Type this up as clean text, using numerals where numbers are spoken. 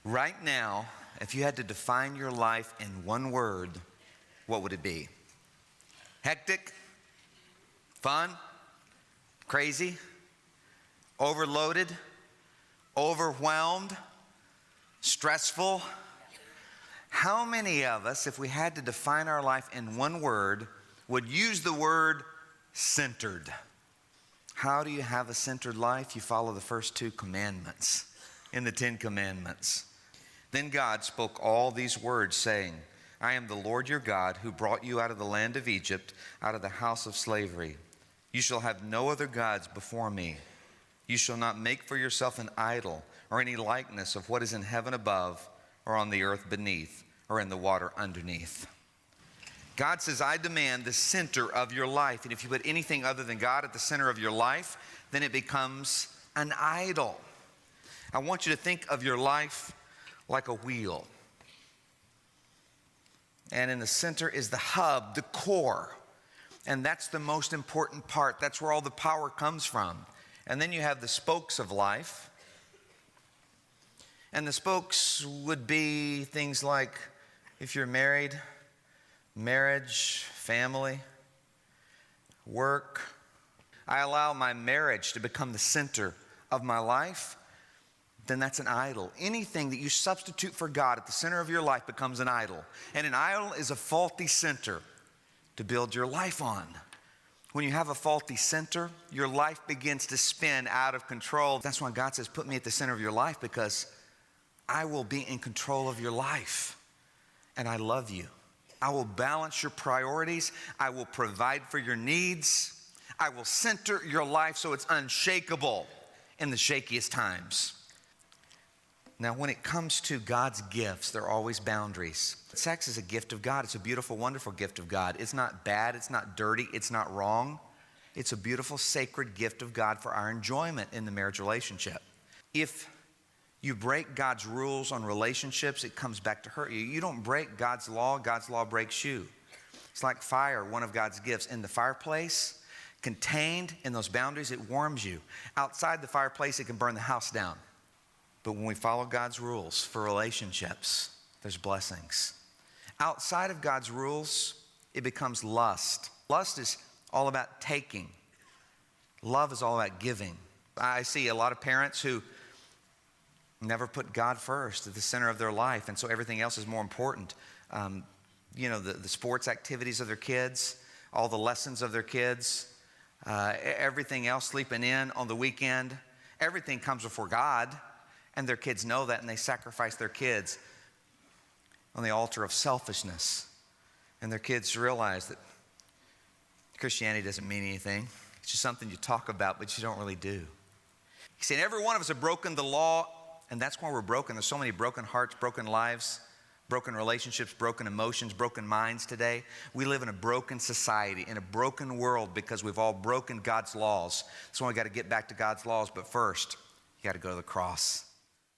Right now, if you had to define your life in one word, what would it be? Hectic? Fun? Crazy? Overloaded? Overwhelmed? Stressful? How many of us, if we had to define our life in one word, would use the word centered? How do you have a centered life? You follow the first 2 commandments in the 10 commandments. Then God spoke all these words, saying, I am the Lord your God, who brought you out of the land of Egypt, out of the house of slavery. You shall have no other gods before me. You shall not make for yourself an idol or any likeness of what is in heaven above, or on the earth beneath, or in the water underneath. God says, I demand the center of your life. And if you put anything other than God at the center of your life, then it becomes an idol. I want you to think of your life like a wheel. And in the center is the hub, the core. And that's the most important part. That's where all the power comes from. And then you have the spokes of life. And the spokes would be things like, if you're married, marriage, family, work. I allow my marriage to become the center of my life, then that's an idol. Anything that you substitute for God at the center of your life becomes an idol. And an idol is a faulty center to build your life on. When you have a faulty center, your life begins to spin out of control. That's why God says, put me at the center of your life, because I will be in control of your life. And I love you. I will balance your priorities. I will provide for your needs. I will center your life so it's unshakable in the shakiest times. Now, when it comes to God's gifts, there are always boundaries. Sex is a gift of God. It's a beautiful, wonderful gift of God. It's not bad. It's not dirty. It's not wrong. It's a beautiful, sacred gift of God for our enjoyment in the marriage relationship. If you break God's rules on relationships, it comes back to hurt you. You don't break God's law breaks you. It's like fire, one of God's gifts. In the fireplace, contained in those boundaries, it warms you. Outside the fireplace, it can burn the house down. But when we follow God's rules for relationships, there's blessings. Outside of God's rules, it becomes lust. Lust is all about taking. Love is all about giving. I see a lot of parents who never put God first at the center of their life, and so everything else is more important. The sports activities of their kids, all the lessons of their kids, everything else, sleeping in on the weekend, everything comes before God, and their kids know that, and they sacrifice their kids on the altar of selfishness. And their kids realize that Christianity doesn't mean anything. It's just something you talk about, but you don't really do. You see, every one of us have broken the law. And that's why we're broken. There's so many broken hearts, broken lives, broken relationships, broken emotions, broken minds today. We live in a broken society, in a broken world, because we've all broken God's laws. That's why we got to get back to God's laws. But first, you got to go to the cross.